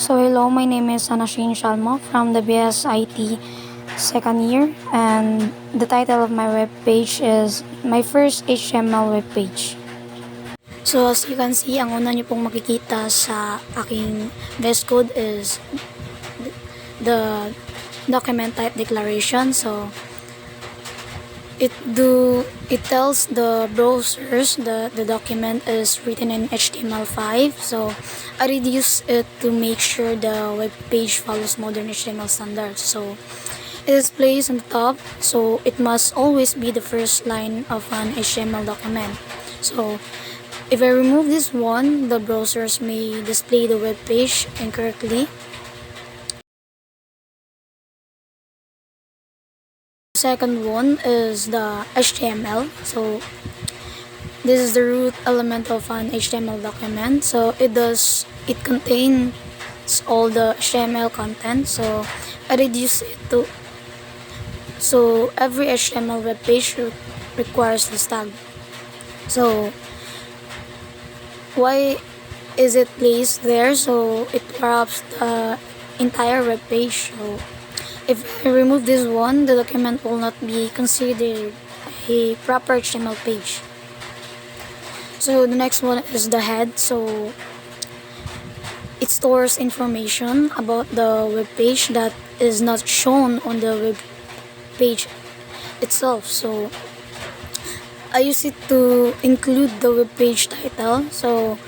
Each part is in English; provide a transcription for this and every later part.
So hello, my name is Anashine Shalmo from the BSIT second year, and the title of my webpage is My First HTML Webpage. So as you can see, ang una nyo pong makikita sa aking VS Code is the document type declaration. So it tells the browsers that the document is written in HTML5. So I reduce it to make sure the web page follows modern HTML standards. So it is placed on the top, so it must always be the first line of an HTML document. So if I remove this one, the browsers may display the web page incorrectly. Second one is the HTML. So this is the root element of an HTML document. So it contains all the HTML content. So I reduce it to, so every HTML web page requires this tag. So why is it placed there? So it wraps the entire web page. So if I remove this one, the document will not be considered a proper HTML page. So the next one is the head. So it stores information about the web page that is not shown on the web page itself. So I use it to include the web page title. So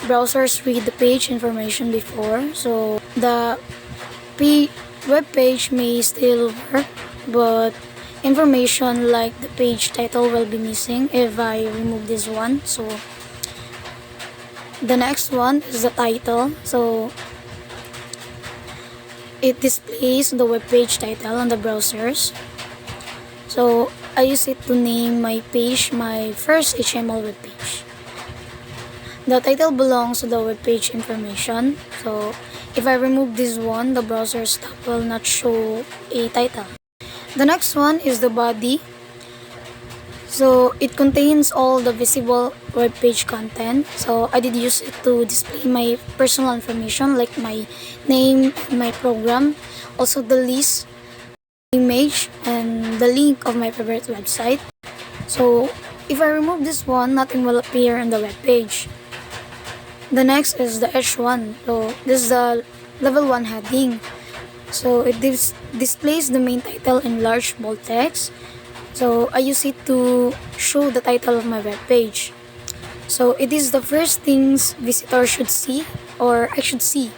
browsers read the page information before. So the web page may still work, but information like the page title will be missing if I remove this one. So the next one is the title. So it displays the web page title on the browsers. So I use it to name my page my first HTML web page. The title belongs to the web page information. So if I remove this one, the browser's tab will not show a title. The next one is the body. So it contains all the visible web page content. So I did use it to display my personal information like my name, my program, also the list, image, and the link of my favorite website. So if I remove this one, nothing will appear on the web page. The next is the H1. So this is the level 1 heading. So it displays the main title in large bold text. So I use it to show the title of my web page. So it is the first things visitors should see, or I should see.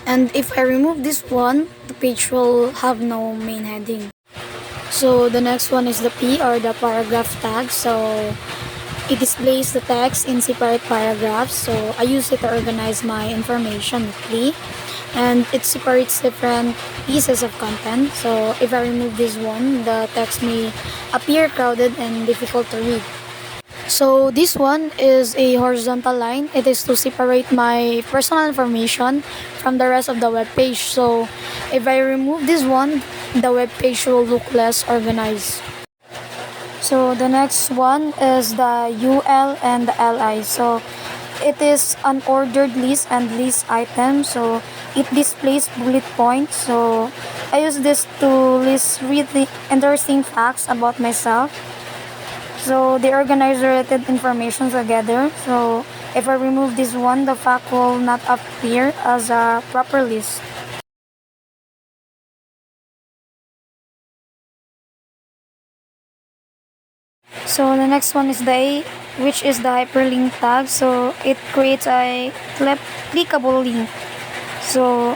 And if I remove this one, the page will have no main heading. So the next one is the P, or the paragraph tag. So it displays the text in separate paragraphs. So I use it to organize my information neatly, and it separates different pieces of content. So if I remove this one, the text may appear crowded and difficult to read. So this one is a horizontal line. It is to separate my personal information from the rest of the web page. So if I remove this one, the web page will look less organized. So the next one is the UL and the LI. So it is an ordered list and list item. So it displays bullet points. So I use this to list really interesting facts about myself. So they organize related information together. So if I remove this one, the fact will not appear as a proper list. So the next one is the A, which is the hyperlink tag. So it creates a clickable link. So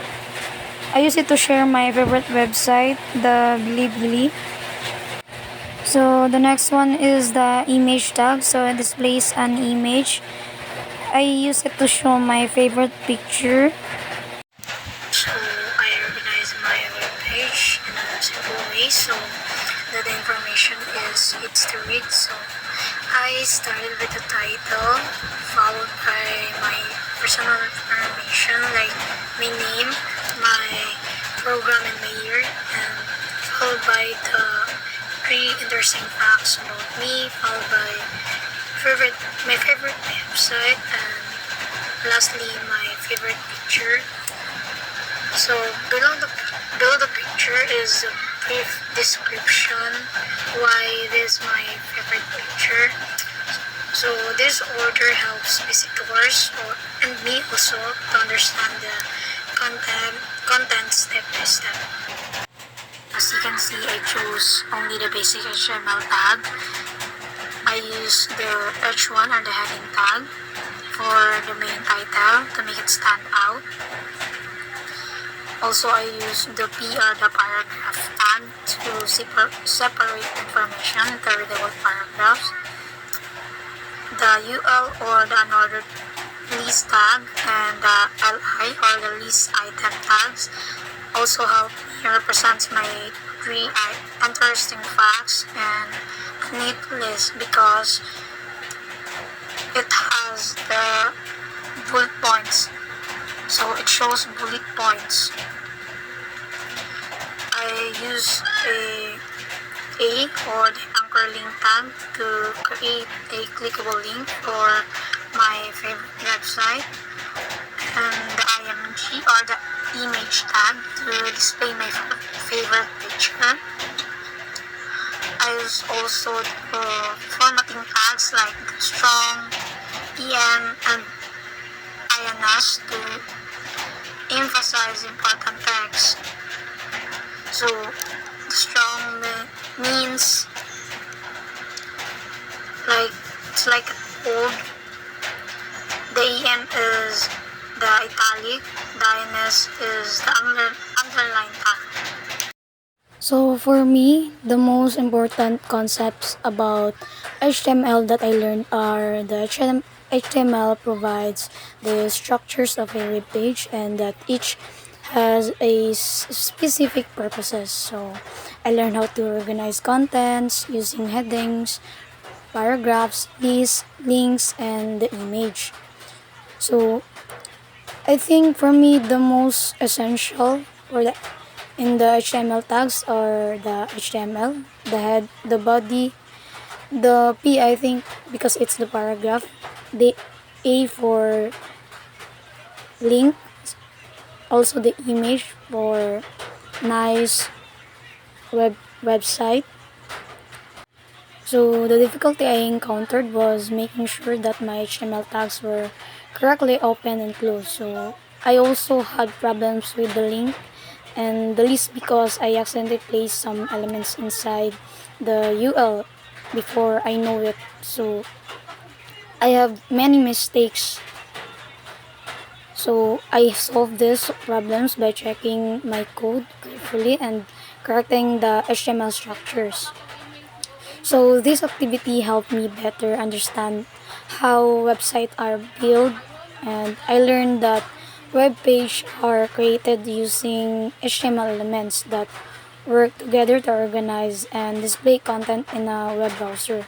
I use it to share my favorite website, the Bilibili. So the next one is the image tag. So it displays an image. I use it to show my favorite picture. So I organize my web page in a simple way so that the information is easy to read. So I started with the title, followed by my personal information like my name, my program, and my year, and followed by the 3 interesting facts about me, followed by my favorite website, and lastly my favorite picture. So below the picture is a brief description why it is my favorite picture. So this order helps visitors and me also to understand the content step by step. As you can see, I chose only the basic HTML tag. I use the H1 or the heading tag for the main title to make it stand out. Also, I use the P or the paragraph tag to separate information into readable paragraphs. The UL or the unordered list tag and the LI or the list item tags also help me represent my three interesting facts and neat list because it has the bullet points. So it shows bullet points. I use a or the anchor link tag to create a clickable link for my favorite website, and the img or the image tag to display my favorite picture. I use also the formatting tags like strong, EN, and INS to emphasize important text. So the strong means like it's like old. The EN is the italic. The INS is the underline tag. So for me, the most important concepts about HTML that I learned are the HTML provides the structures of a web page and that each has a specific purposes. So I learned how to organize contents using headings, paragraphs, lists, links, and the image. So I think for me the most essential for the in the HTML tags are the HTML, the head, the body, the P I think because it's the paragraph, the A for link, also the image for nice website. So the difficulty I encountered was making sure that my HTML tags were correctly open and closed. So I also had problems with the link and the list because I accidentally placed some elements inside the UL before I know it. So I have many mistakes. So I solved these problems by checking my code carefully and correcting the HTML structures. So this activity helped me better understand how websites are built, and I learned that web pages are created using HTML elements that work together to organize and display content in a web browser.